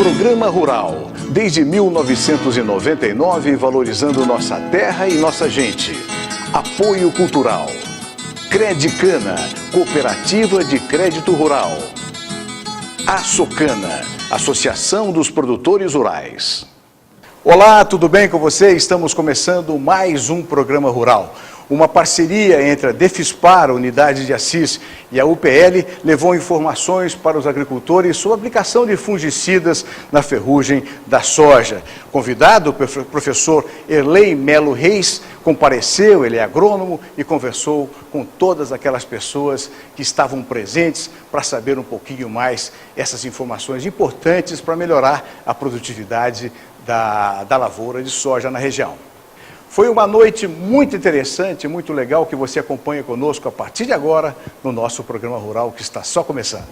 Programa Rural, desde 1999, valorizando nossa terra e nossa gente. Apoio cultural. Credicana, Cooperativa de Crédito Rural. Açocana, Associação dos Produtores Rurais. Olá, tudo bem com você? Estamos começando mais um programa rural. Uma parceria entre a Defispar, a Unidade de Assis, e a UPL levou informações para os agricultores sobre a aplicação de fungicidas na ferrugem da soja. Convidado, o professor Erlei Melo Reis compareceu, ele é agrônomo, e conversou com todas aquelas pessoas que estavam presentes para saber um pouquinho mais essas informações importantes para melhorar a produtividade da lavoura de soja na região. Foi uma noite muito interessante, muito legal, que você acompanha conosco a partir de agora no nosso programa rural, que está só começando.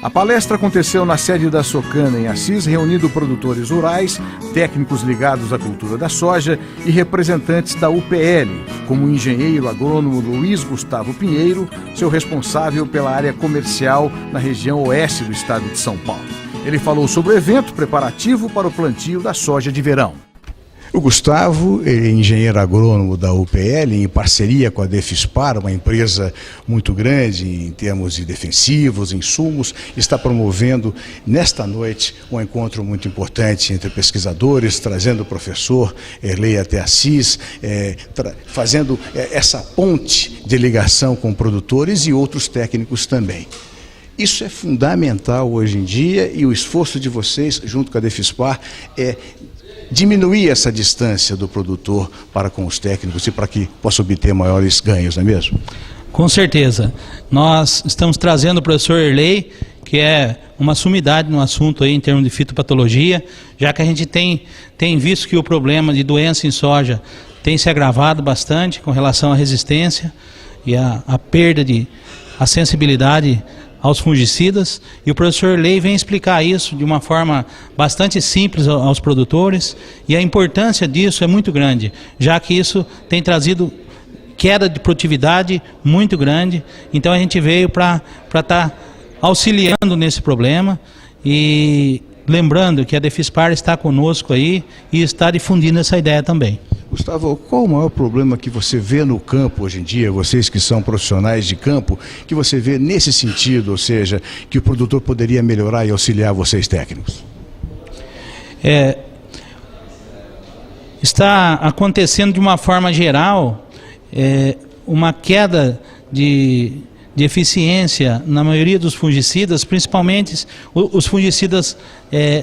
A palestra aconteceu na sede da Açocana, em Assis, reunindo produtores rurais, técnicos ligados à cultura da soja e representantes da UPL, como o engenheiro agrônomo Luiz Gustavo Pinheiro, seu responsável pela área comercial na região oeste do estado de São Paulo. Ele falou sobre o evento preparativo para o plantio da soja de verão. O Gustavo, ele é engenheiro agrônomo da UPL, em parceria com a Defispar, uma empresa muito grande em termos de defensivos, insumos, está promovendo nesta noite um encontro muito importante entre pesquisadores, trazendo o professor Erlei até Assis, fazendo essa ponte de ligação com produtores e outros técnicos também. Isso é fundamental hoje em dia, e o esforço de vocês, junto com a Defispar, é diminuir essa distância do produtor para com os técnicos e para que possa obter maiores ganhos, não é mesmo? Com certeza. Nós estamos trazendo o professor Erlei, que é uma sumidade no assunto aí em termos de fitopatologia, já que a gente tem visto que o problema de doença em soja tem se agravado bastante com relação à resistência e a perda a sensibilidade aos fungicidas, e o professor Erlei vem explicar isso de uma forma bastante simples aos produtores, e a importância disso é muito grande, já que isso tem trazido queda de produtividade muito grande. Então a gente veio para estar auxiliando nesse problema, e lembrando que a Defispar está conosco aí e está difundindo essa ideia também. Gustavo, qual o maior problema que você vê no campo hoje em dia, vocês que são profissionais de campo, que você vê nesse sentido, ou seja, que o produtor poderia melhorar e auxiliar vocês técnicos? Está acontecendo de uma forma geral uma queda de eficiência na maioria dos fungicidas, principalmente os fungicidas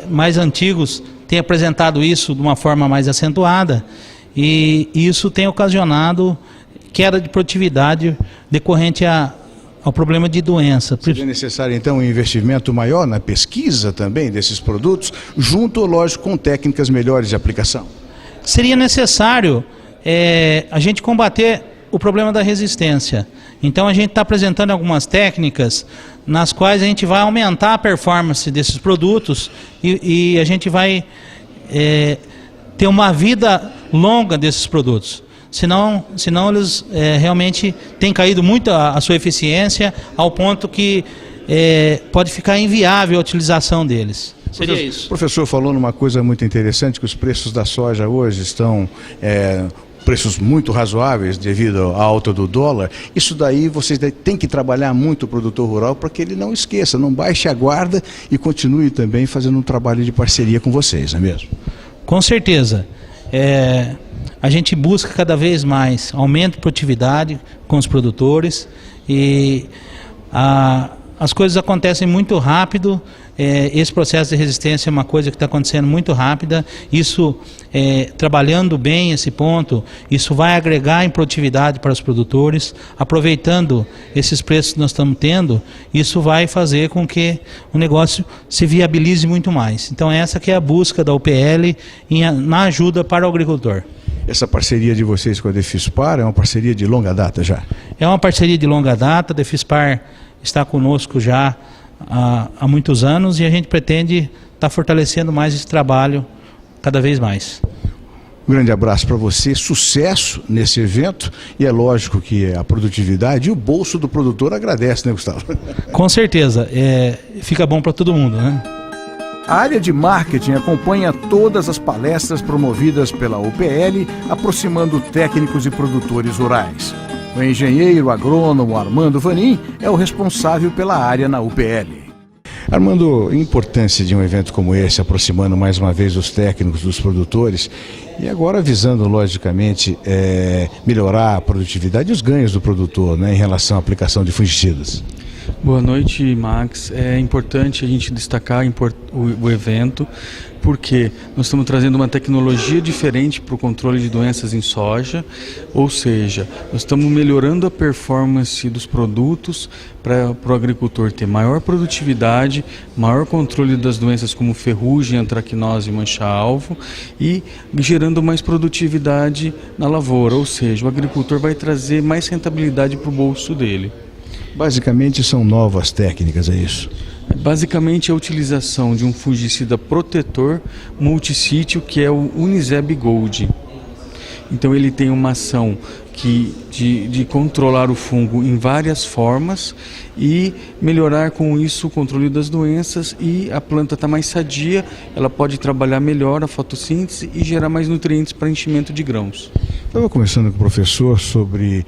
mais antigos têm apresentado isso de uma forma mais acentuada, e isso tem ocasionado queda de produtividade decorrente ao problema de doença. Seria necessário então um investimento maior na pesquisa também desses produtos, junto, lógico, com técnicas melhores de aplicação? Seria necessário a gente combater o problema da resistência. Então a gente está apresentando algumas técnicas nas quais a gente vai aumentar a performance desses produtos e a gente vai ter uma vida longa desses produtos. Senão eles realmente têm caído muito a sua eficiência, ao ponto que pode ficar inviável a utilização deles. Seria isso. O professor falou numa coisa muito interessante, que os preços da soja hoje estão preços muito razoáveis devido à alta do dólar. Isso daí vocês têm que trabalhar muito o produtor rural para que ele não esqueça, não baixe a guarda e continue também fazendo um trabalho de parceria com vocês, não é mesmo? Com certeza. A gente busca cada vez mais aumento de produtividade com os produtores, e as coisas acontecem muito rápido. Esse processo de resistência é uma coisa que está acontecendo muito rápida. Isso, trabalhando bem esse ponto, isso vai agregar em produtividade para os produtores. Aproveitando esses preços que nós estamos tendo, isso vai fazer com que o negócio se viabilize muito mais. Então essa que é a busca da UPL na ajuda para o agricultor. Essa parceria de vocês com a Defispar é uma parceria de longa data já? É uma parceria de longa data. A Defispar está conosco já há muitos anos, e a gente pretende estar fortalecendo mais esse trabalho cada vez mais. Um grande abraço para você, sucesso nesse evento, e é lógico que a produtividade e o bolso do produtor agradece, né, Gustavo? Com certeza, fica bom para todo mundo, né? A área de marketing acompanha todas as palestras promovidas pela UPL, aproximando técnicos e produtores rurais. O engenheiro agrônomo Armando Vanin é o responsável pela área na UPL. Armando, a importância de um evento como esse, aproximando mais uma vez os técnicos dos produtores e agora visando, logicamente, melhorar a produtividade e os ganhos do produtor, né, em relação à aplicação de fungicidas. Boa noite, Max. É importante a gente destacar o evento, porque nós estamos trazendo uma tecnologia diferente para o controle de doenças em soja, ou seja, nós estamos melhorando a performance dos produtos para o agricultor ter maior produtividade, maior controle das doenças como ferrugem, antracnose e mancha-alvo e gerando mais produtividade na lavoura, ou seja, o agricultor vai trazer mais rentabilidade para o bolso dele. Basicamente são novas técnicas, é isso? Basicamente a utilização de um fungicida protetor multissítio que é o Uniseb Gold. Então ele tem uma ação de controlar o fungo em várias formas e melhorar com isso o controle das doenças, e a planta está mais sadia, ela pode trabalhar melhor a fotossíntese e gerar mais nutrientes para enchimento de grãos. Estava conversando com o professor sobre,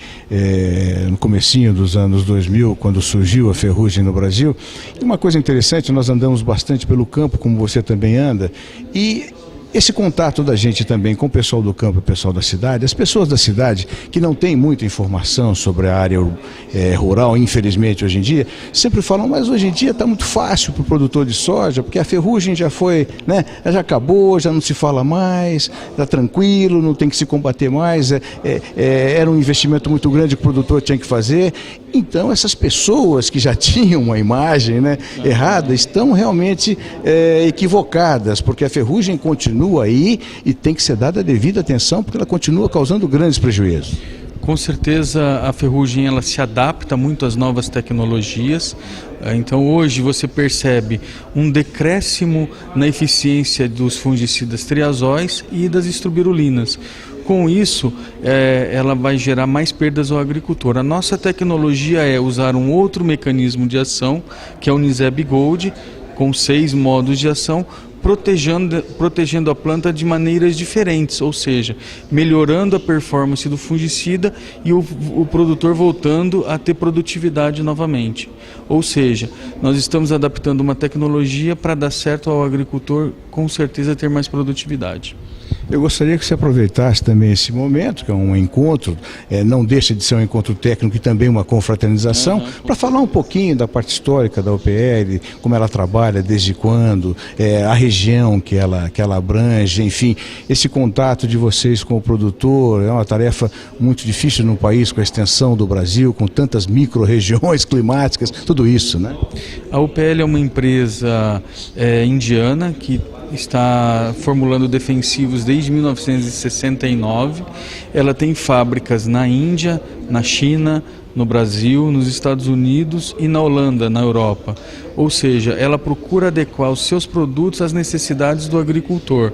no comecinho dos anos 2000, quando surgiu a ferrugem no Brasil, e uma coisa interessante, nós andamos bastante pelo campo, como você também anda, e esse contato da gente também com o pessoal do campo e o pessoal da cidade, as pessoas da cidade que não têm muita informação sobre a área rural, infelizmente hoje em dia, sempre falam, mas hoje em dia está muito fácil para o produtor de soja, porque a ferrugem já foi, né, já acabou, já não se fala mais, está tranquilo, não tem que se combater mais, era um investimento muito grande que o produtor tinha que fazer. Então essas pessoas que já tinham uma imagem, né, errada, estão realmente equivocadas, porque a ferrugem continua aí e tem que ser dada a devida atenção, porque ela continua causando grandes prejuízos. Com certeza a ferrugem ela se adapta muito às novas tecnologias, então hoje você percebe um decréscimo na eficiência dos fungicidas triazóis e das estrobirulinas. Com isso, ela vai gerar mais perdas ao agricultor. A nossa tecnologia é usar um outro mecanismo de ação, que é o Uniseb Gold, com 6 modos de ação, protegendo a planta de maneiras diferentes, ou seja, melhorando a performance do fungicida e o produtor voltando a ter produtividade novamente. Ou seja, nós estamos adaptando uma tecnologia para dar certo ao agricultor, com certeza ter mais produtividade. Eu gostaria que você aproveitasse também esse momento, que é um encontro, não deixa de ser um encontro técnico e também uma confraternização, para falar um pouquinho da parte histórica da UPL, como ela trabalha, desde quando, a região que ela abrange, enfim, esse contato de vocês com o produtor, é uma tarefa muito difícil no país, com a extensão do Brasil, com tantas micro-regiões climáticas, tudo isso, né? A UPL é uma empresa indiana que está formulando defensivos desde 1969. Ela tem fábricas na Índia, na China, no Brasil, nos Estados Unidos e na Holanda, na Europa. Ou seja, ela procura adequar os seus produtos às necessidades do agricultor.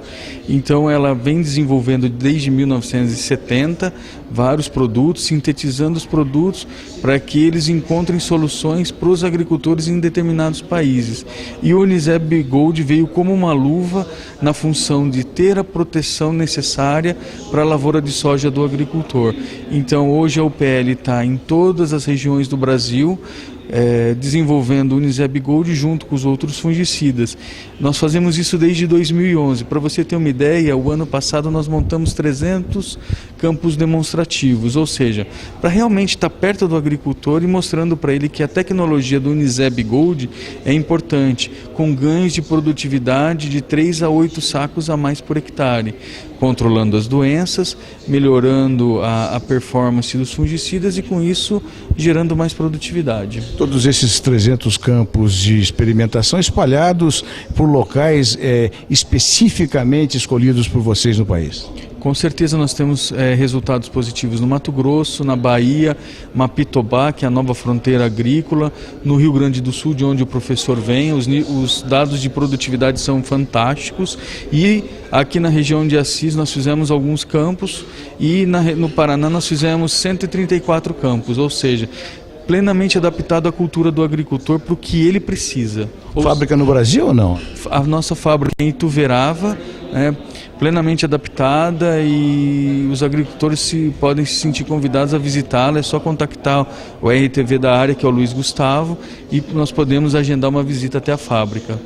Então ela vem desenvolvendo desde 1970 vários produtos, sintetizando os produtos para que eles encontrem soluções para os agricultores em determinados países. E o Uniseb Gold veio como uma luva na função de ter a proteção necessária para a lavoura de soja do agricultor. Então hoje a UPL está em todas as regiões do Brasil, desenvolvendo o Uniseb Gold junto com os outros fungicidas. Nós fazemos isso desde 2011. Para você ter uma ideia, o ano passado nós montamos 300 campos demonstrativos, ou seja, para realmente estar perto do agricultor e mostrando para ele que a tecnologia do Uniseb Gold é importante, com ganhos de produtividade de 3 a 8 sacos a mais por hectare, controlando as doenças, melhorando a performance dos fungicidas e com isso gerando mais produtividade. Todos esses 300 campos de experimentação espalhados por locais especificamente escolhidos por vocês no país? Com certeza nós temos resultados positivos no Mato Grosso, na Bahia, Mapitobá, que é a nova fronteira agrícola, no Rio Grande do Sul, de onde o professor vem. Os dados de produtividade são fantásticos, e aqui na região de Assis nós fizemos alguns campos, e no Paraná nós fizemos 134 campos, ou seja, plenamente adaptado à cultura do agricultor para o que ele precisa. Fábrica no Brasil ou não? A nossa fábrica em Ituverava, plenamente adaptada, e os agricultores podem se sentir convidados a visitá-la. É só contactar o RTV da área, que é o Luiz Gustavo, e nós podemos agendar uma visita até a fábrica.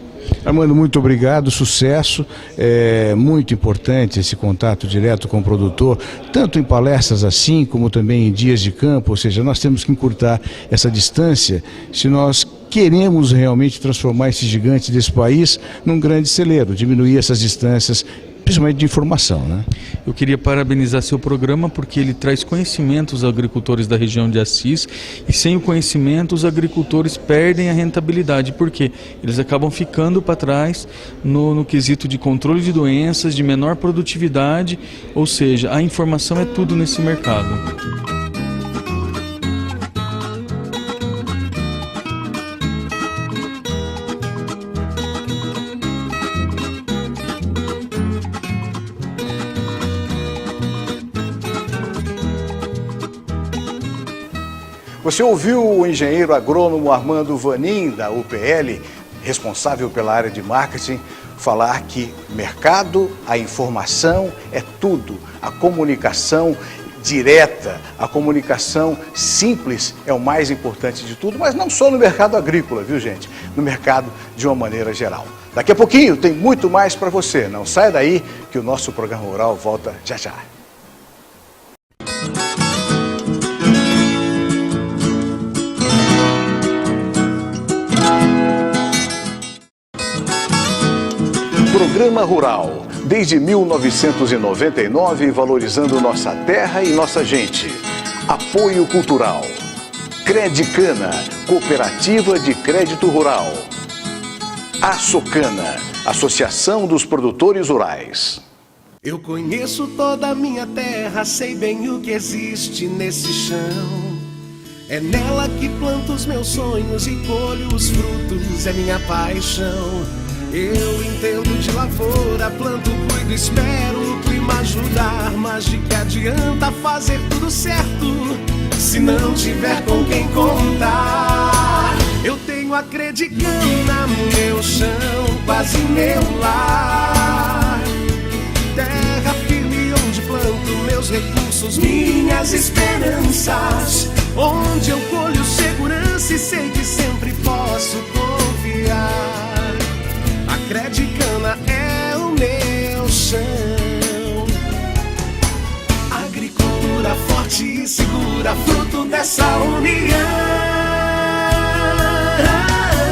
Armando, muito obrigado, sucesso. É muito importante esse contato direto com o produtor, tanto em palestras assim, como também em dias de campo. Ou seja, nós temos que encurtar essa distância se nós queremos realmente transformar esse gigante desse país num grande celeiro, diminuir essas distâncias, principalmente de informação, né? Eu queria parabenizar seu programa, porque ele traz conhecimento aos agricultores da região de Assis, e sem o conhecimento os agricultores perdem a rentabilidade, porque eles acabam ficando para trás no quesito de controle de doenças, de menor produtividade, ou seja, a informação é tudo nesse mercado. Você ouviu o engenheiro agrônomo Armando Vanin, da UPL, responsável pela área de marketing, falar que mercado, a informação é tudo. A comunicação direta, a comunicação simples é o mais importante de tudo, mas não só no mercado agrícola, viu, gente? No mercado de uma maneira geral. Daqui a pouquinho tem muito mais para você. Não saia daí que o nosso programa rural volta já já. Programa Rural, desde 1999, valorizando nossa terra e nossa gente. Apoio cultural. Credicana, Cooperativa de Crédito Rural. Açocana, Associação dos Produtores Rurais. Eu conheço toda a minha terra, sei bem o que existe nesse chão. É nela que planto os meus sonhos e colho os frutos, é minha paixão. Eu entendo de lavoura, planto, cuido, espero o clima ajudar. Mas de que adianta fazer tudo certo se não tiver com quem contar? Eu tenho a Credicana, meu chão, quase meu lar. Terra firme onde planto meus recursos, minhas esperanças. Onde eu colho segurança e sei que sempre posso confiar. A Credicana é o meu chão. Agricultura forte e segura, fruto dessa união.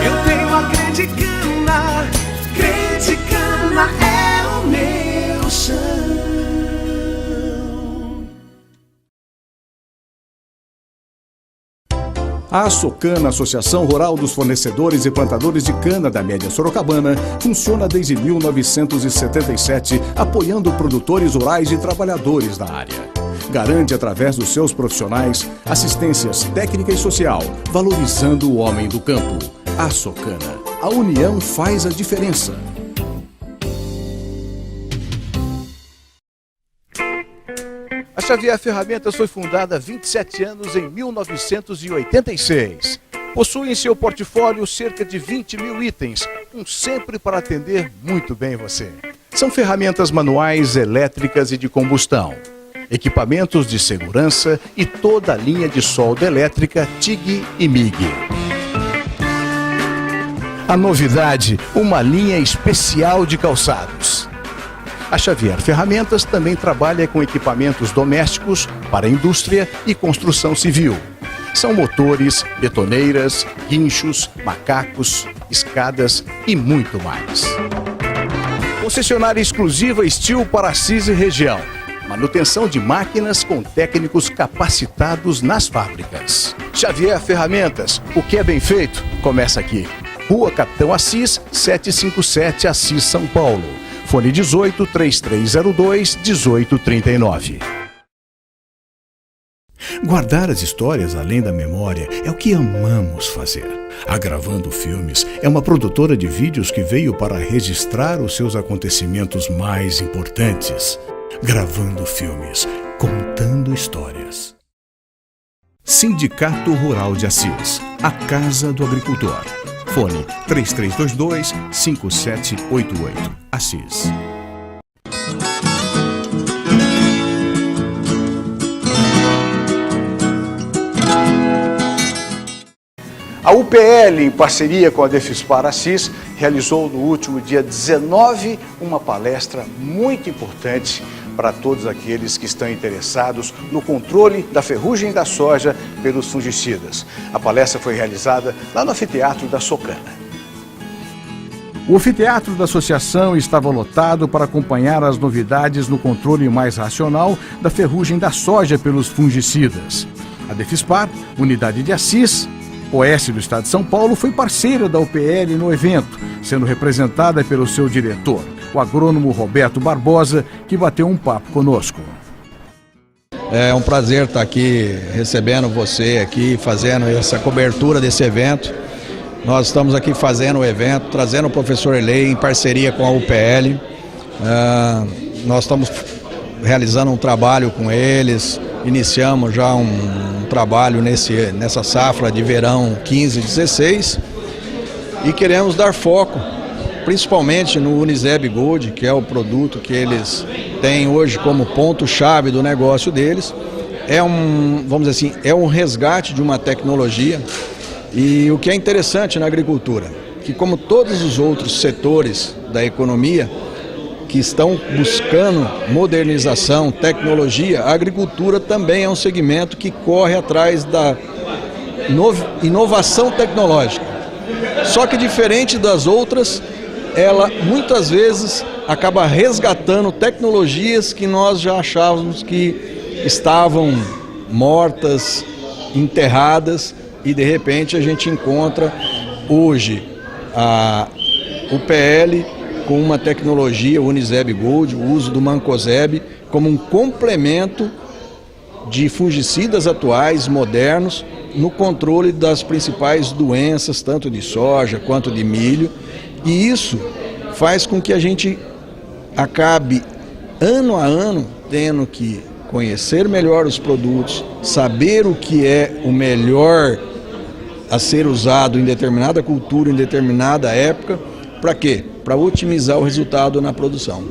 Eu tenho a Credicana, Credicana é o meu chão. A Açocana, Associação Rural dos Fornecedores e Plantadores de Cana da Média Sorocabana, funciona desde 1977, apoiando produtores rurais e trabalhadores da área. Garante, através dos seus profissionais, assistências técnica e social, valorizando o homem do campo. Açocana, a união faz a diferença. A Xavier Ferramentas foi fundada há 27 anos, em 1986. Possui em seu portfólio cerca de 20 mil itens, sempre para atender muito bem você. São ferramentas manuais, elétricas e de combustão, equipamentos de segurança e toda a linha de solda elétrica TIG e MIG. A novidade, uma linha especial de calçados. A Xavier Ferramentas também trabalha com equipamentos domésticos para indústria e construção civil. São motores, betoneiras, guinchos, macacos, escadas e muito mais. Concessionária exclusiva Steel para Assis e região. Manutenção de máquinas com técnicos capacitados nas fábricas. Xavier Ferramentas, o que é bem feito, começa aqui. Rua Capitão Assis, 757, Assis, São Paulo. Fone 18 3302 1839. Guardar as histórias além da memória é o que amamos fazer. A Gravando Filmes é uma produtora de vídeos que veio para registrar os seus acontecimentos mais importantes. Gravando Filmes, contando histórias. Sindicato Rural de Assis, a Casa do Agricultor. Fone 3322-5788. Assis. A UPL, em parceria com a Defispar Assis, realizou no último dia 19 uma palestra muito importante para todos aqueles que estão interessados no controle da ferrugem da soja pelos fungicidas. A palestra foi realizada lá no anfiteatro da Socana. O anfiteatro da associação estava lotado para acompanhar as novidades no controle mais racional da ferrugem da soja pelos fungicidas. A Defispar, unidade de Assis, oeste do estado de São Paulo, foi parceira da UPL no evento, sendo representada pelo seu diretor, o agrônomo Roberto Barbosa, que bateu um papo conosco. É um prazer estar aqui recebendo você aqui, fazendo essa cobertura desse evento. Nós estamos aqui fazendo o evento, trazendo o professor Erlei em parceria com a UPL. Nós estamos realizando um trabalho com eles, iniciamos já um trabalho nessa safra de verão 15-16 e queremos dar foco principalmente no Uniseb Gold, que é o produto que eles têm hoje como ponto-chave do negócio deles. Vamos dizer assim, é um resgate de uma tecnologia. E o que é interessante na agricultura, que como todos os outros setores da economia que estão buscando modernização, tecnologia, a agricultura também é um segmento que corre atrás da inovação tecnológica. Só que diferente das outras, ela muitas vezes acaba resgatando tecnologias que nós já achávamos que estavam mortas, enterradas, e de repente a gente encontra hoje a UPL com uma tecnologia, o Uniseb Gold, o uso do Mancozeb como um complemento de fungicidas atuais, modernos, no controle das principais doenças, tanto de soja quanto de milho. E isso faz com que a gente acabe, ano a ano, tendo que conhecer melhor os produtos, saber o que é o melhor a ser usado em determinada cultura, em determinada época. Para quê? Para otimizar o resultado na produção.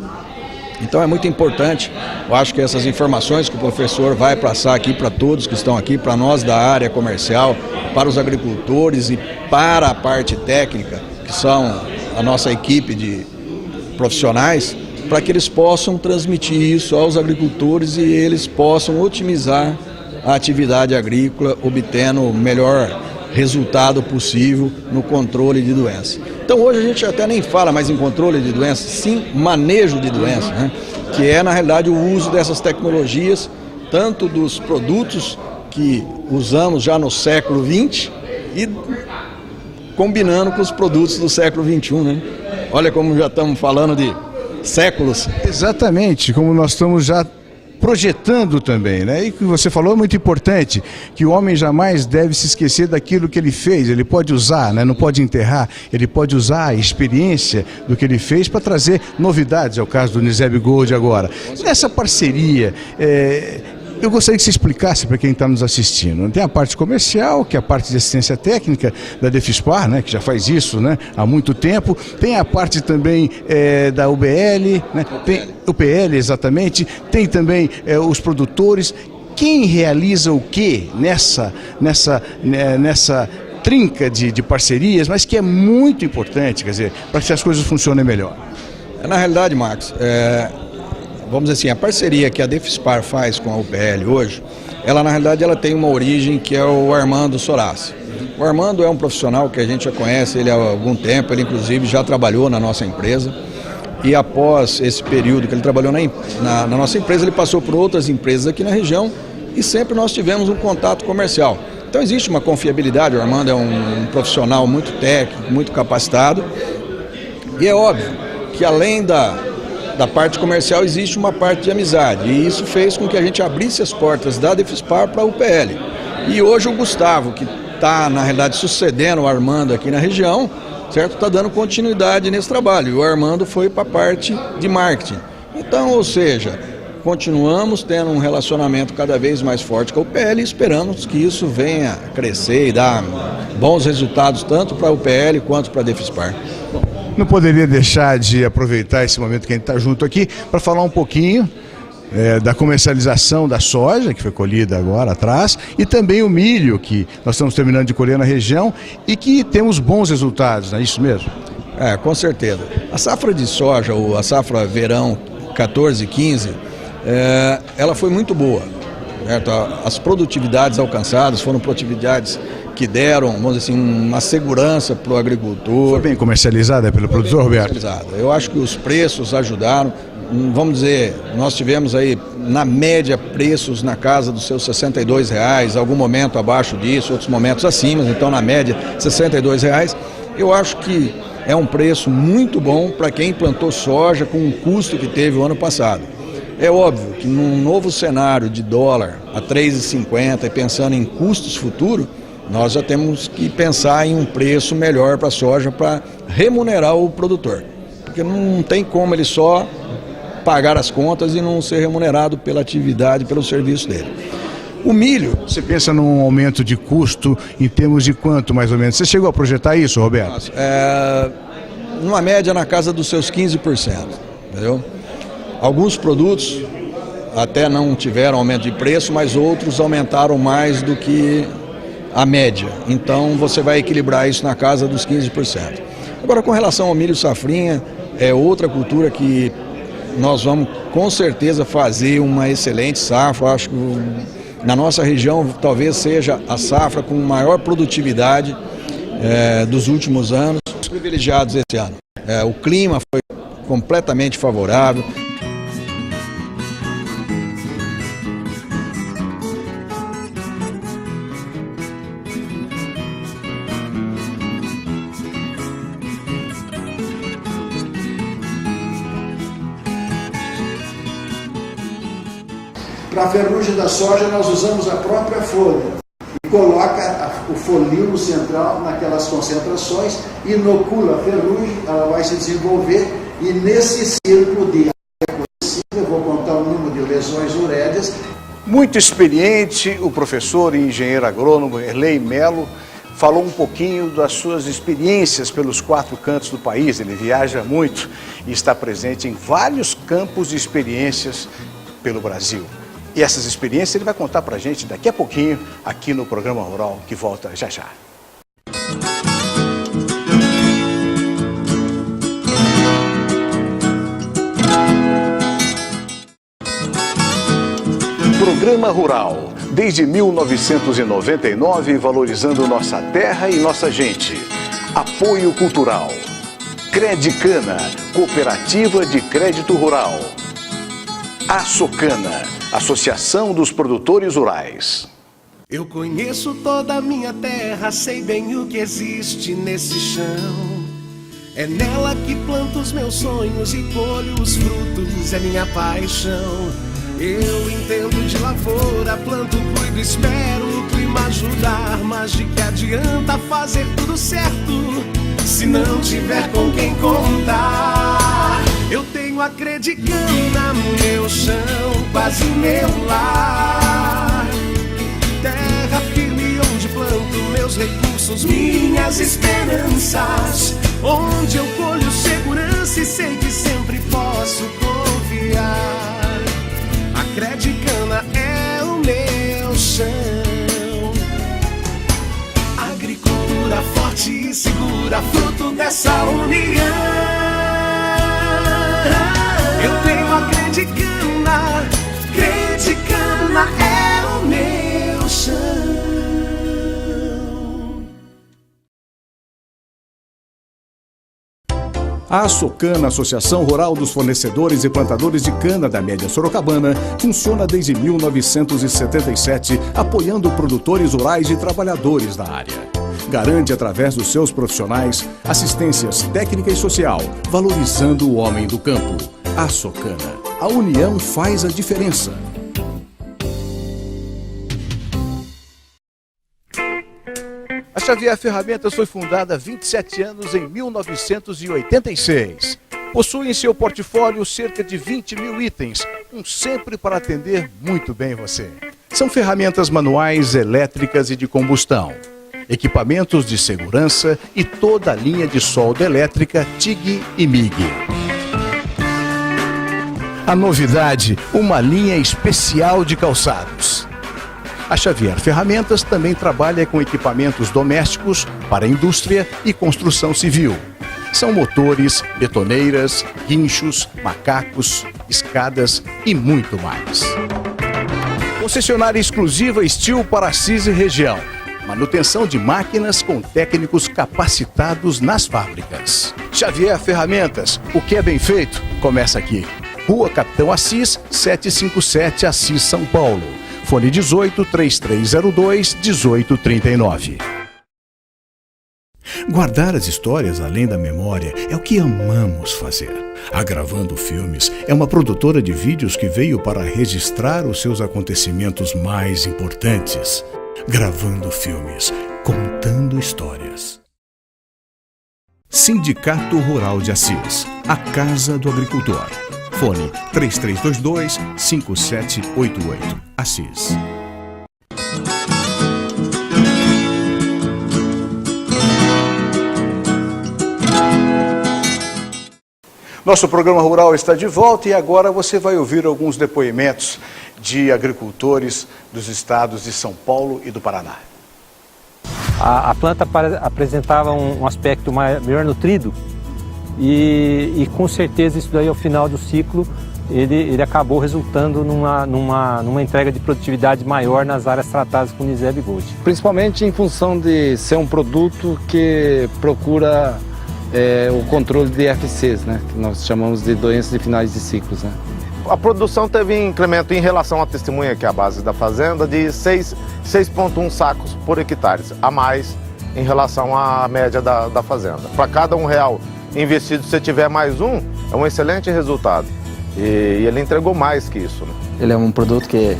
Então é muito importante, eu acho que essas informações que o professor vai passar aqui para todos que estão aqui, para nós da área comercial, para os agricultores e para a parte técnica, que são a nossa equipe de profissionais, para que eles possam transmitir isso aos agricultores e eles possam otimizar a atividade agrícola, obtendo o melhor resultado possível no controle de doença. Então hoje a gente até nem fala mais em controle de doença, sim manejo de doença, né? Que é na realidade o uso dessas tecnologias, tanto dos produtos que usamos já no século XX e combinando com os produtos do século XXI, né? Olha como já estamos falando de séculos. Exatamente, como nós estamos já projetando também, né? E o que você falou é muito importante, que o homem jamais deve se esquecer daquilo que ele fez. Ele pode usar, né? Não pode enterrar, ele pode usar a experiência do que ele fez para trazer novidades, é o caso do Uniseb Gold agora. Nessa parceria, eu gostaria que você explicasse para quem está nos assistindo. Tem a parte comercial, que é a parte de assistência técnica da Defispar, né, que já faz isso, né, há muito tempo. Tem a parte também da UBL, né, tem UPL exatamente. Tem também os produtores. Quem realiza o quê nessa trinca de parcerias, mas que é muito importante, quer dizer, para que as coisas funcionem melhor? Na realidade, Marcos, vamos dizer assim, a parceria que a Defispar faz com a UPL hoje, ela na realidade ela tem uma origem que é o Armando Sorassi. O Armando é um profissional que a gente já conhece ele há algum tempo, ele inclusive já trabalhou na nossa empresa e após esse período que ele trabalhou na nossa empresa, ele passou por outras empresas aqui na região e sempre nós tivemos um contato comercial. Então existe uma confiabilidade, o Armando é um profissional muito técnico, muito capacitado e é óbvio que além da parte comercial existe uma parte de amizade, e isso fez com que a gente abrisse as portas da Defispa para a UPL. E hoje o Gustavo, que está na realidade sucedendo o Armando aqui na região, certo? Está dando continuidade nesse trabalho, e o Armando foi para a parte de marketing. Então, ou seja, continuamos tendo um relacionamento cada vez mais forte com a UPL e esperamos que isso venha a crescer e dar bons resultados tanto para a UPL quanto para a Defispa. Não poderia deixar de aproveitar esse momento que a gente está junto aqui para falar um pouquinho da comercialização da soja, que foi colhida agora atrás, e também o milho, que nós estamos terminando de colher na região e que temos bons resultados, não é isso mesmo? Com certeza. A safra de soja, ou a safra verão 14 e 15, ela foi muito boa. Certo? As produtividades alcançadas foram produtividades que deram, vamos dizer assim, uma segurança para o agricultor. Foi bem comercializada pelo produtor, Roberto? Eu acho que os preços ajudaram. Vamos dizer, nós tivemos aí, na média, preços na casa dos seus R$62, algum momento abaixo disso, outros momentos acima, então na média R$62. Eu acho que é um preço muito bom para quem plantou soja com o custo que teve o ano passado. É óbvio que num novo cenário de dólar a 3,50 e pensando em custos futuros, nós já temos que pensar em um preço melhor para a soja para remunerar o produtor. Porque não tem como ele só pagar as contas e não ser remunerado pela atividade, pelo serviço dele. O milho... Você pensa num aumento de custo em termos de quanto, mais ou menos? Você chegou a projetar isso, Roberto? Numa média na casa dos seus 15%, entendeu? Alguns produtos até não tiveram aumento de preço, mas outros aumentaram mais do que a média. Então você vai equilibrar isso na casa dos 15%. Agora, com relação ao milho safrinha, é outra cultura que nós vamos com certeza fazer uma excelente safra. Acho que na nossa região talvez seja a safra com maior produtividade dos últimos anos, privilegiados esse ano. O clima foi completamente favorável. Para a ferrugem da soja, nós usamos a própria folha e coloca o folíolo central naquelas concentrações, inocula a ferrugem, ela vai se desenvolver e nesse círculo de eu vou contar o número de lesões uréias. Muito experiente, o professor e engenheiro agrônomo Erlei Melo falou um pouquinho das suas experiências pelos 4 cantos do país. Ele viaja muito e está presente em vários campos de experiências pelo Brasil. E essas experiências ele vai contar pra gente daqui a pouquinho aqui no programa Rural, que volta já já. Programa Rural, desde 1999, valorizando nossa terra e nossa gente. Apoio cultural. Credicana, Cooperativa de Crédito Rural. Açocana, Associação dos Produtores Rurais. Eu conheço toda a minha terra, sei bem o que existe nesse chão. É nela que planto os meus sonhos e colho os frutos, é minha paixão. Eu entendo de lavoura, planto, cuido, espero o clima ajudar. Mas de que adianta fazer tudo certo se não tiver com quem contar? Eu tenho a Credicana, meu chão, quase meu lar. Terra firme onde planto meus recursos, minhas esperanças. Onde eu colho segurança e sei que sempre posso confiar. A Credicana é o meu chão. Agricultura forte e segura, fruto dessa união. Eu tenho a Credicana, Credicana é o meu chão. A Açocana, Associação Rural dos Fornecedores e Plantadores de Cana da Média Sorocabana, funciona desde 1977, apoiando produtores rurais e trabalhadores da área. Garante, através dos seus profissionais, assistências técnica e social, valorizando o homem do campo. A Socana. A união faz a diferença. A Xavier Ferramentas foi fundada há 27 anos, em 1986. Possui em seu portfólio cerca de 20 mil itens, sempre para atender muito bem você. São ferramentas manuais, elétricas e de combustão, equipamentos de segurança e toda a linha de solda elétrica TIG e MIG. A novidade, uma linha especial de calçados. A Xavier Ferramentas também trabalha com equipamentos domésticos para indústria e construção civil. São motores, betoneiras, guinchos, macacos, escadas e muito mais. Concessionária exclusiva Steel para Assis e região. Manutenção de máquinas com técnicos capacitados nas fábricas. Xavier Ferramentas, o que é bem feito, começa aqui. Rua Capitão Assis, 757 Assis, São Paulo. Fone 18 3302 1839. Guardar as histórias além da memória é o que amamos fazer. A Gravando Filmes é uma produtora de vídeos que veio para registrar os seus acontecimentos mais importantes. Gravando Filmes, contando histórias. Sindicato Rural de Assis, a Casa do Agricultor. Fone 3322-5788. Assis. Nosso programa rural está de volta e agora você vai ouvir alguns depoimentos de agricultores dos estados de São Paulo e do Paraná. A planta apresentava um aspecto melhor nutrido e com certeza isso daí ao final do ciclo ele acabou resultando numa entrega de produtividade maior nas áreas tratadas com Niseb Gold. Principalmente em função de ser um produto que procura o controle de DFCs, né, que nós chamamos de doenças de finais de ciclos, né. A produção teve incremento em relação à testemunha, que é a base da fazenda, de 6,1 sacos por hectare, a mais em relação à média da fazenda. Para cada R$1 investido, se você tiver mais é um excelente resultado. E ele entregou mais que isso, né? Ele é um produto que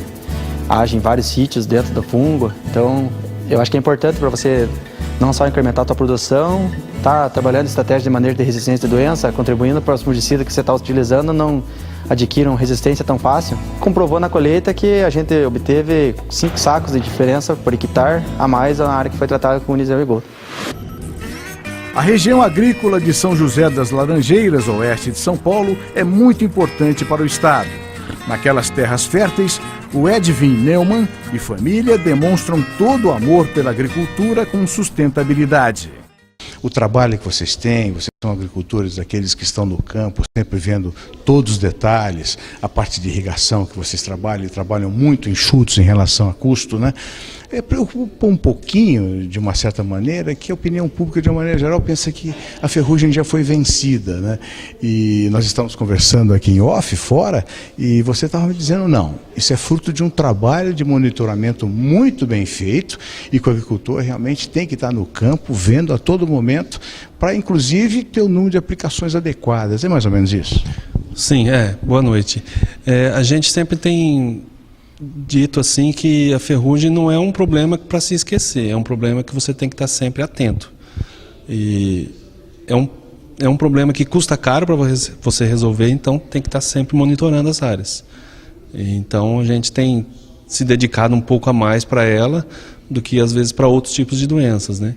age em vários sítios dentro do fungo, então eu acho que é importante para você não só incrementar a tua produção, tá trabalhando estratégia de manejo de resistência de doença, contribuindo para os fungicidas que você está utilizando não adquiram resistência tão fácil. Comprovou na colheita que a gente obteve 5 sacos de diferença por hectare a mais na área que foi tratada com o Niseb Gold. A região agrícola de São José das Laranjeiras, oeste de São Paulo, é muito importante para o estado. Naquelas terras férteis, o Edwin Neumann e família demonstram todo o amor pela agricultura com sustentabilidade. O trabalho que vocês têm, vocês são agricultores, aqueles que estão no campo, sempre vendo todos os detalhes, a parte de irrigação que vocês trabalham muito enxutos em relação a custo, né? Preocupa um pouquinho, de uma certa maneira, que a opinião pública, de uma maneira geral, pensa que a ferrugem já foi vencida, né? E nós estamos conversando aqui em off, fora, e você estava me dizendo, não, isso é fruto de um trabalho de monitoramento muito bem feito e que o agricultor realmente tem que estar no campo, vendo a todo momento, para inclusive ter o número de aplicações adequadas. É mais ou menos isso? Sim, boa noite. A gente sempre tem dito assim que a ferrugem não é um problema para se esquecer, é um problema que você tem que estar sempre atento. E é um problema que custa caro para você resolver, então tem que estar sempre monitorando as áreas. Então a gente tem se dedicado um pouco a mais para ela do que às vezes para outros tipos de doenças, né?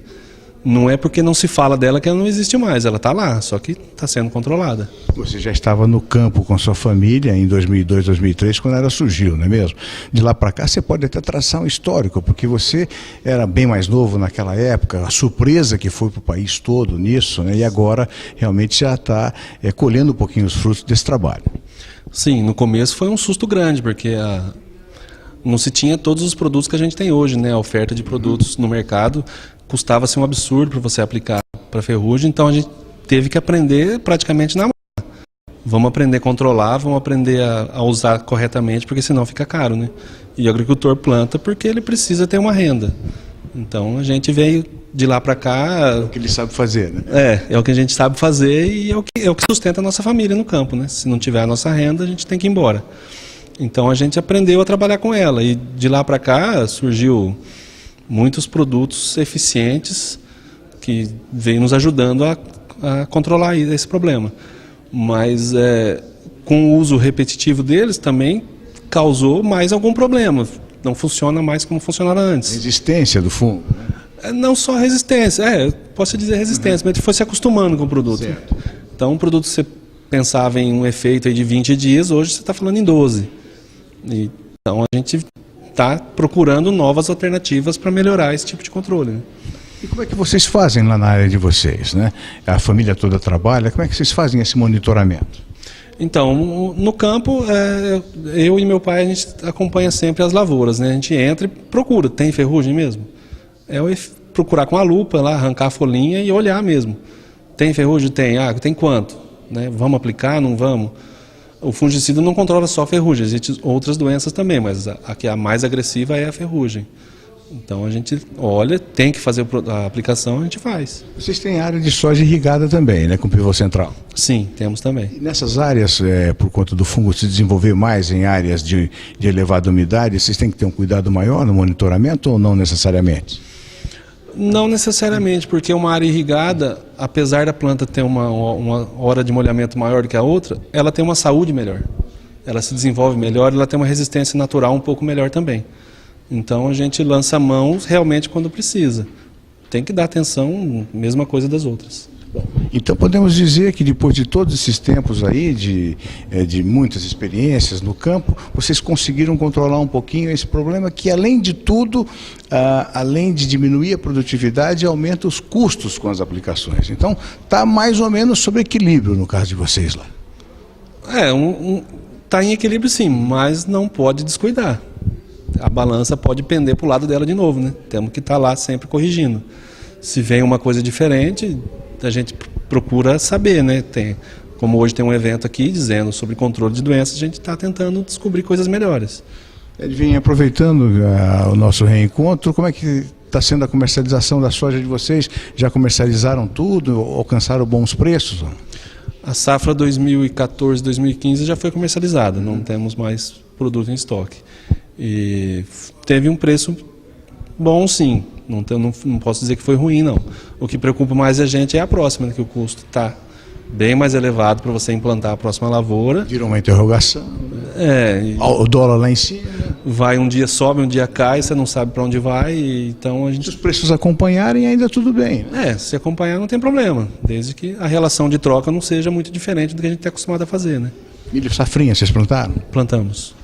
Não é porque não se fala dela que ela não existe mais, ela está lá, só que está sendo controlada. Você já estava no campo com sua família em 2002, 2003, quando ela surgiu, não é mesmo? De lá para cá você pode até traçar um histórico, porque você era bem mais novo naquela época, a surpresa que foi para o país todo nisso, né? E agora realmente já está colhendo um pouquinho os frutos desse trabalho. Sim, no começo foi um susto grande, porque não se tinha todos os produtos que a gente tem hoje, né? A oferta de produtos no mercado custava-se um absurdo para você aplicar para ferrugem, então a gente teve que aprender praticamente na mão. Vamos aprender a controlar, vamos aprender a usar corretamente, porque senão fica caro, né? E o agricultor planta porque ele precisa ter uma renda. Então a gente veio de lá para cá... É o que ele sabe fazer, né? É o que a gente sabe fazer e é o que sustenta a nossa família no campo, né? Se não tiver a nossa renda, a gente tem que ir embora. Então a gente aprendeu a trabalhar com ela e de lá para cá surgiu muitos produtos eficientes que vêm nos ajudando a controlar esse problema. Mas com o uso repetitivo deles também causou mais algum problema. Não funciona mais como funcionava antes. Resistência do fungo, né? Não só resistência, posso dizer resistência, mas ele foi se acostumando com o produto. Certo. Então, um produto que você pensava em um efeito aí de 20 dias, hoje você está falando em 12. Então, a gente está procurando novas alternativas para melhorar esse tipo de controle, né? E como é que vocês fazem lá na área de vocês, né? A família toda trabalha, como é que vocês fazem esse monitoramento? Então, no campo, eu e meu pai, a gente acompanha sempre as lavouras, né? A gente entra e procura, tem ferrugem mesmo? Procurar com a lupa lá, arrancar a folhinha e olhar mesmo. Tem ferrugem? Tem. Tem quanto? Né? Vamos aplicar? Não vamos? O fungicida não controla só a ferrugem, existem outras doenças também, mas a mais agressiva é a ferrugem. Então a gente olha, tem que fazer a aplicação, a gente faz. Vocês têm área de soja irrigada também, né, com pivô central? Sim, temos também. E nessas áreas, por conta do fungo se desenvolver mais em áreas de elevada umidade, vocês têm que ter um cuidado maior no monitoramento ou não necessariamente? Não necessariamente, porque uma área irrigada, apesar da planta ter uma hora de molhamento maior do que a outra, ela tem uma saúde melhor. Ela se desenvolve melhor, ela tem uma resistência natural um pouco melhor também. Então a gente lança mãos realmente quando precisa. Tem que dar atenção, mesma coisa das outras. Então podemos dizer que depois de todos esses tempos aí, de muitas experiências no campo, vocês conseguiram controlar um pouquinho esse problema que, além de tudo, além de diminuir a produtividade, aumenta os custos com as aplicações. Então está mais ou menos sob equilíbrio no caso de vocês lá. Está em equilíbrio sim, mas não pode descuidar. A balança pode pender para o lado dela de novo, né? Temos que estar lá sempre corrigindo. Se vem uma coisa diferente, a gente procura saber, né? Como hoje tem um evento aqui dizendo sobre controle de doenças, a gente está tentando descobrir coisas melhores. Edvinho, aproveitando o nosso reencontro, como é que está sendo a comercialização da soja de vocês? Já comercializaram tudo? Alcançaram bons preços? A safra 2014-2015 já foi comercializada, não temos mais produto em estoque. E teve um preço bom, sim. Não posso dizer que foi ruim, não. O que preocupa mais a gente é a próxima, né, que o custo está bem mais elevado para você implantar a próxima lavoura. Virou uma interrogação. O dólar lá em cima. Vai um dia sobe, um dia cai, você não sabe para onde vai. Então Se os preços acompanharem, ainda tudo bem. Se acompanhar não tem problema, desde que a relação de troca não seja muito diferente do que a gente está acostumado a fazer, né? Milho safrinha, vocês plantaram? Plantamos.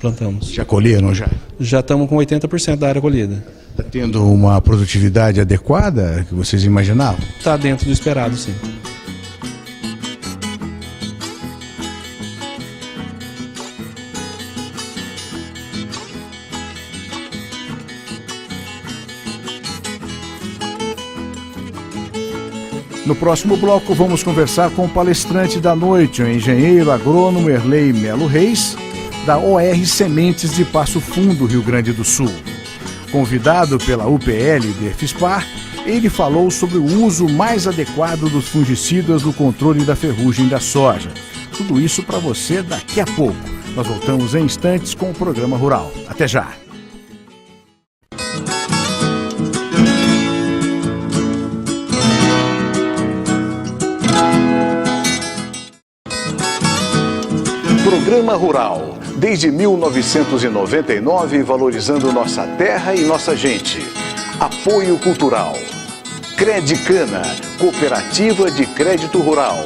Já colheram já? Já estamos com 80% da área colhida. Está tendo uma produtividade adequada que vocês imaginavam? Está dentro do esperado, sim. No próximo bloco, vamos conversar com o palestrante da noite, o engenheiro agrônomo Erlei Melo Reis, da OR Sementes de Passo Fundo, Rio Grande do Sul. Convidado pela UPL e DEFISPAR, ele falou sobre o uso mais adequado dos fungicidas no controle da ferrugem da soja. Tudo isso para você daqui a pouco. Nós voltamos em instantes com o programa Rural. Até já! Programa Rural, desde 1999, valorizando nossa terra e nossa gente. Apoio Cultural. Credicana, Cooperativa de Crédito Rural.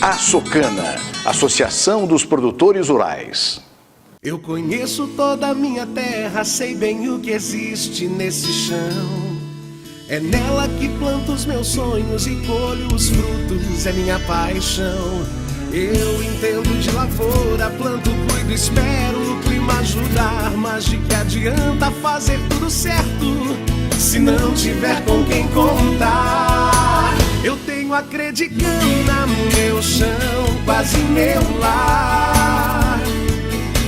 Açocana, Associação dos Produtores Rurais. Eu conheço toda a minha terra, sei bem o que existe nesse chão. É nela que planto os meus sonhos e colho os frutos, é minha paixão. Eu entendo de lavoura, planto, cuido, espero o clima ajudar. Mas de que adianta fazer tudo certo se não tiver com quem contar? Eu tenho a Credicana, meu chão, quase meu lar.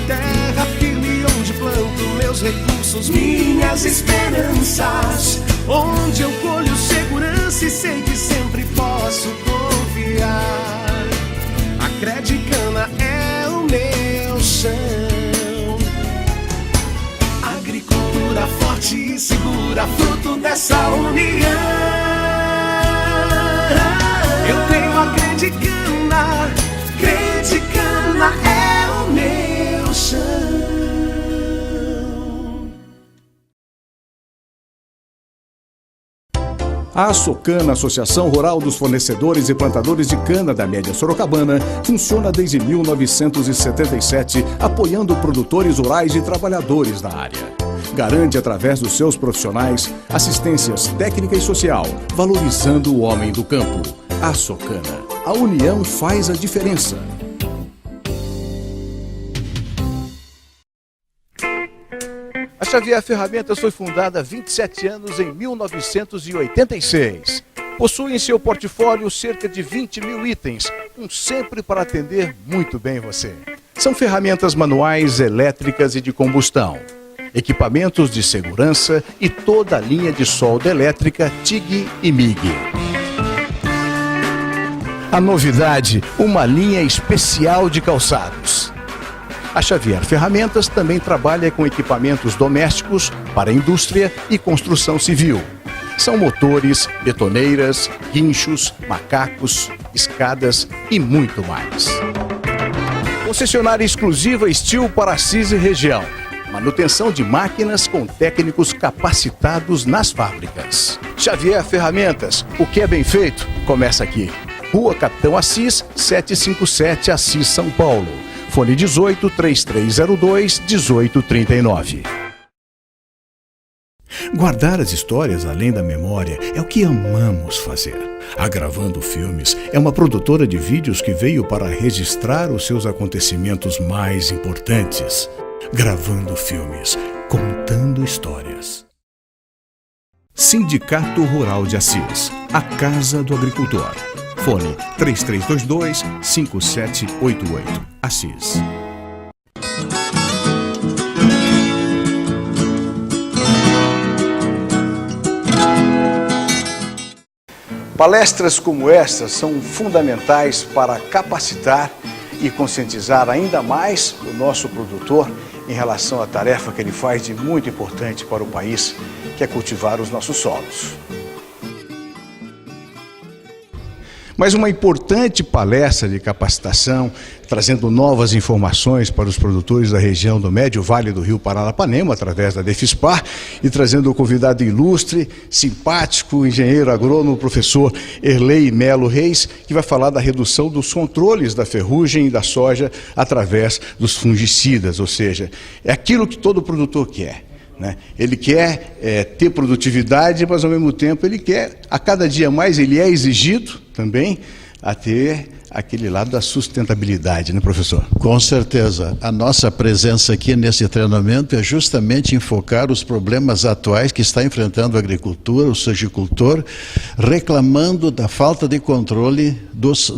Terra firme onde planto meus recursos, minhas esperanças. onde eu colho segurança e sei que sempre posso confiar. A Credicana é o meu chão. Agricultura forte e segura, fruto dessa união. Eu tenho a Credicana, Credicana é o meu chão. A Socana, Associação Rural dos Fornecedores e Plantadores de Cana da Média Sorocabana, funciona desde 1977, apoiando produtores rurais e trabalhadores da área. Garante, através dos seus profissionais, assistências técnica e social, valorizando o homem do campo. A Socana. A união faz a diferença. A Xavier Ferramentas foi fundada há 27 anos, em 1986. Possui em seu portfólio cerca de 20 mil itens, sempre para atender muito bem você. São ferramentas manuais, elétricas e de combustão, equipamentos de segurança e toda a linha de solda elétrica TIG e MIG. A novidade, uma linha especial de calçados. A Xavier Ferramentas também trabalha com equipamentos domésticos para indústria e construção civil. São motores, betoneiras, guinchos, macacos, escadas e muito mais. Concessionária exclusiva Steel para Assis e região. Manutenção de máquinas com técnicos capacitados nas fábricas. Xavier Ferramentas, o que é bem feito, começa aqui. Rua Capitão Assis, 757, Assis, São Paulo. Fone 18 3302 1839. Guardar as histórias além da memória é o que amamos fazer. A Gravando Filmes é uma produtora de vídeos que veio para registrar os seus acontecimentos mais importantes. Gravando Filmes, contando histórias. Sindicato Rural de Assis, a Casa do Agricultor. Fone 3322-5788. Assis. Palestras como estas são fundamentais para capacitar e conscientizar ainda mais o nosso produtor em relação à tarefa que ele faz de muito importante para o país, que é cultivar os nossos solos. Mas uma importante palestra de capacitação, trazendo novas informações para os produtores da região do Médio Vale do Rio Paranapanema, através da Defispar, e trazendo o convidado ilustre, simpático, engenheiro agrônomo, professor Erlei Melo Reis, que vai falar da redução dos controles da ferrugem e da soja através dos fungicidas, ou seja, é aquilo que todo produtor quer. Ele quer ter produtividade, mas ao mesmo tempo ele quer, a cada dia mais, ele é exigido também a ter aquele lado da sustentabilidade, né, professor? Com certeza. A nossa presença aqui nesse treinamento é justamente enfocar os problemas atuais que está enfrentando a agricultura, o sojicultor, reclamando da falta de controle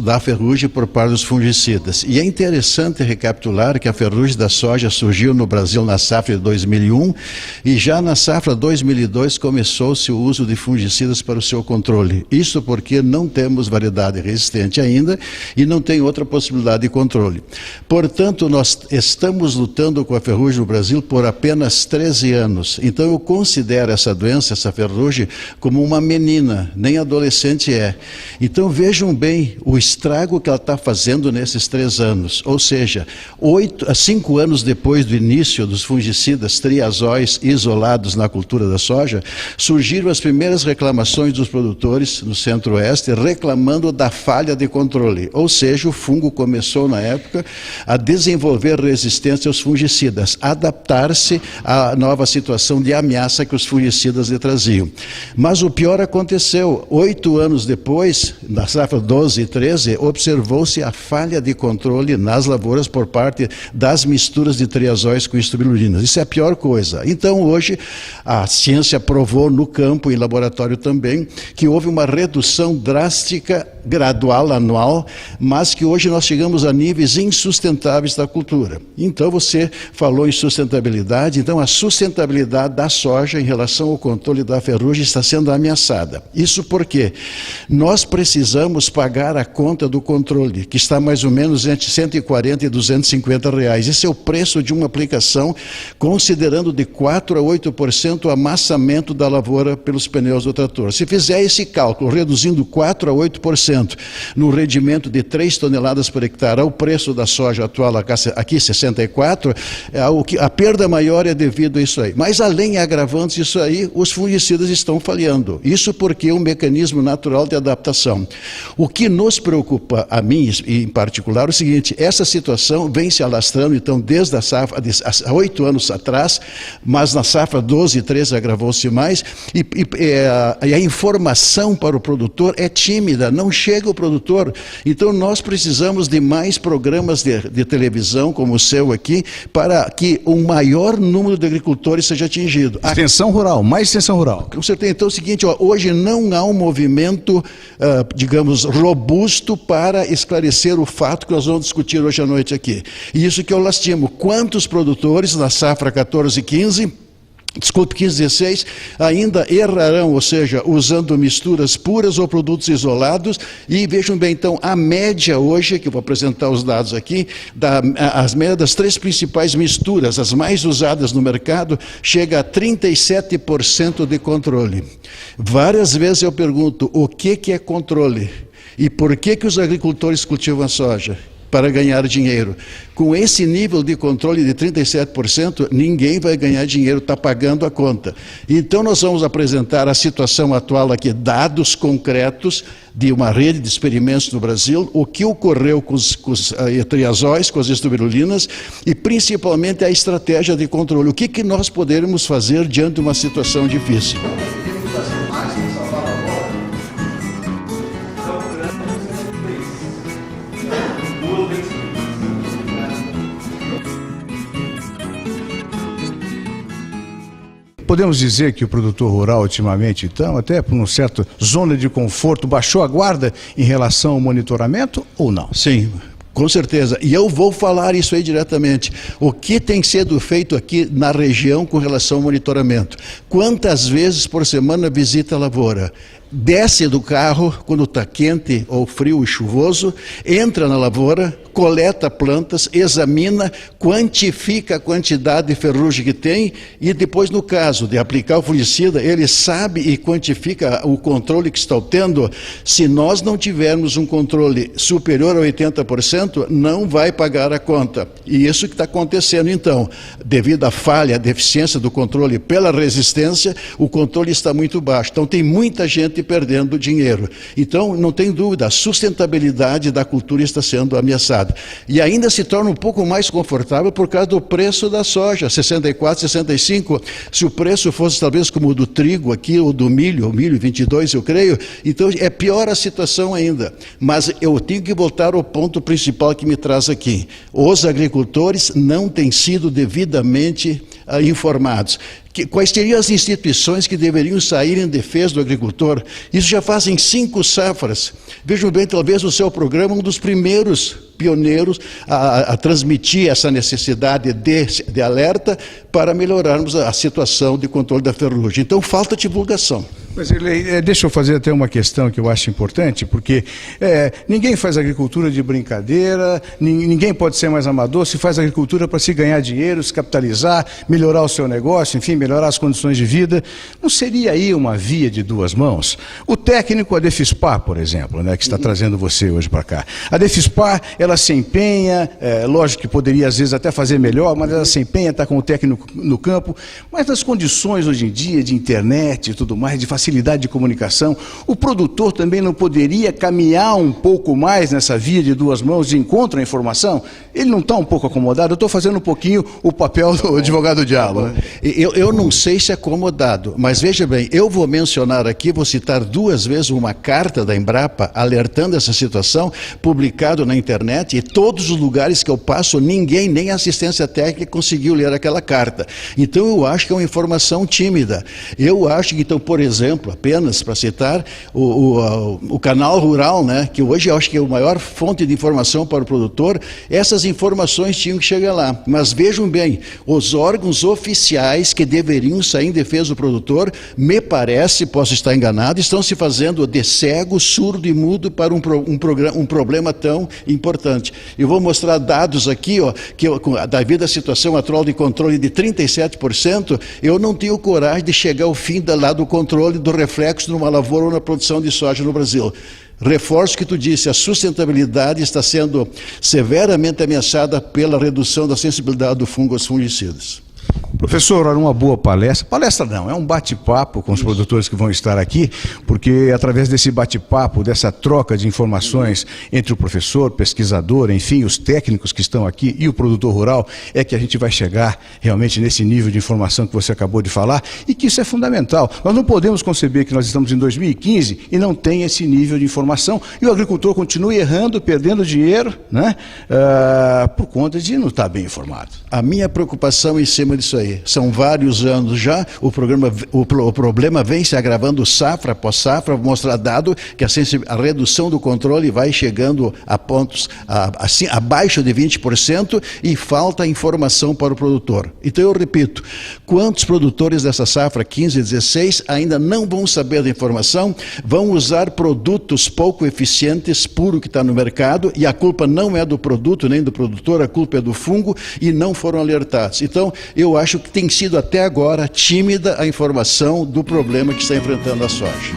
da ferrugem por parte dos fungicidas. E é interessante recapitular que a ferrugem da soja surgiu no Brasil na safra de 2001 e já na safra 2002 começou-se o uso de fungicidas para o seu controle. Isso porque não temos variedade resistente ainda e não tem outra possibilidade de controle. Portanto, nós estamos lutando com a ferrugem no Brasil por apenas 13 anos. Então eu considero essa doença, essa ferrugem, como uma menina, nem adolescente é. Então vejam bem o estrago que ela está fazendo nesses 3 anos. Ou seja, 5 anos depois do início dos fungicidas triazóis isolados na cultura da soja, surgiram as primeiras reclamações dos produtores no Centro-Oeste reclamando da falha de controle. Ou seja, o fungo começou na época a desenvolver resistência aos fungicidas, adaptar-se à nova situação de ameaça que os fungicidas lhe traziam. Mas o pior aconteceu. 8 anos depois, na safra 12 e 13, observou-se a falha de controle nas lavouras por parte das misturas de triazóis com isobirulinas. Isso é a pior coisa. Então, hoje, a ciência provou no campo e em laboratório também que houve uma redução drástica gradual, anual, mas que hoje nós chegamos a níveis insustentáveis da cultura. Então você falou em sustentabilidade, então a sustentabilidade da soja em relação ao controle da ferrugem está sendo ameaçada. Isso porque nós precisamos pagar a conta do controle, que está mais ou menos entre 140 e 250 reais. Esse é o preço de uma aplicação, considerando de 4 a 8% o amassamento da lavoura pelos pneus do trator. Se fizer esse cálculo, reduzindo 4 a 8% no rendimento de 3 toneladas por hectare ao preço da soja atual, aqui 64, a perda maior é devido a isso aí. Mas além agravantes disso aí, os fungicidas estão falhando. Isso porque é um mecanismo natural de adaptação. O que nos preocupa, a mim em particular, é o seguinte: essa situação vem se alastrando, então, desde a safra, há 8 anos atrás, mas na safra 12 e 13 agravou-se mais, e a informação para o produtor é tímida, não chega ao produtor. Então nós precisamos de mais programas de televisão, como o seu aqui, para que o maior número de agricultores seja atingido. Extensão rural, mais extensão rural. Com certeza. Então é o seguinte, hoje não há um movimento, digamos, robusto para esclarecer o fato que nós vamos discutir hoje à noite aqui. E isso que eu lastimo. Quantos produtores na safra 14 e 15... Desculpe, 15 e 16, ainda errarão, ou seja, usando misturas puras ou produtos isolados. E vejam bem, então, a média hoje, que eu vou apresentar os dados aqui, as médias das 3 principais misturas, as mais usadas no mercado, chega a 37% de controle. Várias vezes eu pergunto, o que é controle? E por que os agricultores cultivam a soja? Para ganhar dinheiro. Com esse nível de controle de 37%, ninguém vai ganhar dinheiro, está pagando a conta. Então nós vamos apresentar a situação atual aqui, dados concretos de uma rede de experimentos no Brasil, o que ocorreu com os triazóis, com as estuberulinas, e principalmente a estratégia de controle. O que nós poderemos fazer diante de uma situação difícil? Podemos dizer que o produtor rural, ultimamente, então, até por uma certa zona de conforto, baixou a guarda em relação ao monitoramento ou não? Sim, com certeza. E eu vou falar isso aí diretamente. O que tem sido feito aqui na região com relação ao monitoramento? Quantas vezes por semana visita a lavoura? Desce do carro quando está quente ou frio e chuvoso, entra na lavoura, coleta plantas, examina, quantifica a quantidade de ferrugem que tem e depois, no caso de aplicar o fungicida, ele sabe e quantifica o controle que está tendo. Se nós não tivermos um controle superior a 80%, não vai pagar a conta. E isso que está acontecendo então. Devido à falha, à deficiência do controle pela resistência, o controle está muito baixo. Então tem muita gente perdendo dinheiro. Então, não tem dúvida, a sustentabilidade da cultura está sendo ameaçada. E ainda se torna um pouco mais confortável por causa do preço da soja, 64, 65. Se o preço fosse talvez como o do trigo aqui, ou do milho, o milho 22, eu creio, então é pior a situação ainda. Mas eu tenho que voltar ao ponto principal que me traz aqui. Os agricultores não têm sido devidamente informados. Quais seriam as instituições que deveriam sair em defesa do agricultor? Isso já fazem 5 safras. Vejam bem, talvez o seu programa é um dos primeiros pioneiros a transmitir essa necessidade de alerta para melhorarmos a situação de controle da ferrugem. Então, falta divulgação. Mas, deixa eu fazer até uma questão que eu acho importante, porque ninguém faz agricultura de brincadeira, ninguém pode ser mais amador, se faz agricultura para se ganhar dinheiro, se capitalizar, melhorar o seu negócio, enfim, melhorar as condições de vida. Não seria aí uma via de 2 mãos? O técnico, a Defispar, por exemplo, né, que está trazendo você hoje para cá. A Defispar, ela se empenha, lógico que poderia às vezes até fazer melhor, mas ela se empenha, está com o técnico no campo, mas nas condições hoje em dia de internet e tudo mais, de facilidade de comunicação, o produtor também não poderia caminhar um pouco mais nessa via de 2 mãos de encontro à informação? Ele não está um pouco acomodado? Eu estou fazendo um pouquinho o papel do advogado do diabo. Né? Eu não sei se é acomodado, mas veja bem, eu vou mencionar aqui, vou citar 2 vezes uma carta da Embrapa alertando essa situação, publicado na internet, e todos os lugares que eu passo, ninguém, nem a assistência técnica conseguiu ler aquela carta. Então eu acho que é uma informação tímida. Eu acho que, então, por exemplo, exemplo apenas, para citar, o canal rural, né, que hoje eu acho que é a maior fonte de informação para o produtor, essas informações tinham que chegar lá. Mas vejam bem, os órgãos oficiais que deveriam sair em defesa do produtor, me parece, posso estar enganado, estão se fazendo de cego, surdo e mudo para um problema tão importante. Eu vou mostrar dados aqui, ó, que devido à situação atual de controle de 37%, eu não tenho coragem de chegar ao fim do controle do reflexo numa lavoura ou na produção de soja no Brasil. Reforço o que tu disse, a sustentabilidade está sendo severamente ameaçada pela redução da sensibilidade do fungo aos fungicidas. Professor, era uma boa palestra. Palestra não, é um bate-papo com os produtores que vão estar aqui, porque através desse bate-papo, dessa troca de informações entre o professor, pesquisador, enfim, os técnicos que estão aqui e o produtor rural, é que a gente vai chegar realmente nesse nível de informação que você acabou de falar, e que isso é fundamental. Nós não podemos conceber que nós estamos em 2015 e não tem esse nível de informação, e o agricultor continua errando, perdendo dinheiro, né, por conta de não estar bem informado. A minha preocupação em cima disso aí, são vários anos já, o problema vem se agravando safra após safra, vou mostrar dado que a redução do controle vai chegando a pontos assim, abaixo de 20% e falta informação para o produtor. Então eu repito, quantos produtores dessa safra 15 e 16 ainda não vão saber da informação, vão usar produtos pouco eficientes, puro que está no mercado, e a culpa não é do produto nem do produtor, a culpa é do fungo, e não foram alertados. Então eu acho que tem sido até agora tímida a informação do problema que está enfrentando a soja.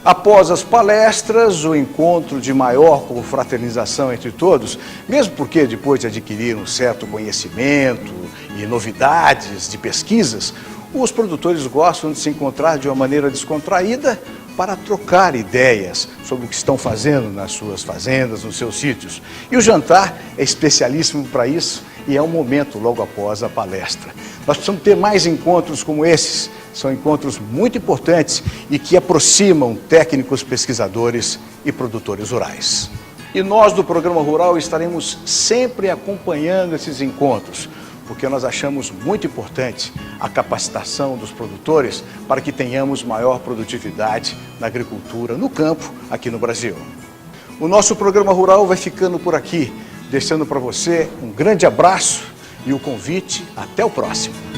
Após as palestras, o encontro de maior confraternização entre todos, mesmo porque depois de adquirir um certo conhecimento e novidades de pesquisas, os produtores gostam de se encontrar de uma maneira descontraída para trocar ideias sobre o que estão fazendo nas suas fazendas, nos seus sítios. E o jantar é especialíssimo para isso e é um momento logo após a palestra. Nós precisamos ter mais encontros como esses. São encontros muito importantes e que aproximam técnicos, pesquisadores e produtores rurais. E nós do Programa Rural estaremos sempre acompanhando esses encontros, porque nós achamos muito importante a capacitação dos produtores para que tenhamos maior produtividade na agricultura, no campo, aqui no Brasil. O nosso Programa Rural vai ficando por aqui, deixando para você um grande abraço e o convite até o próximo.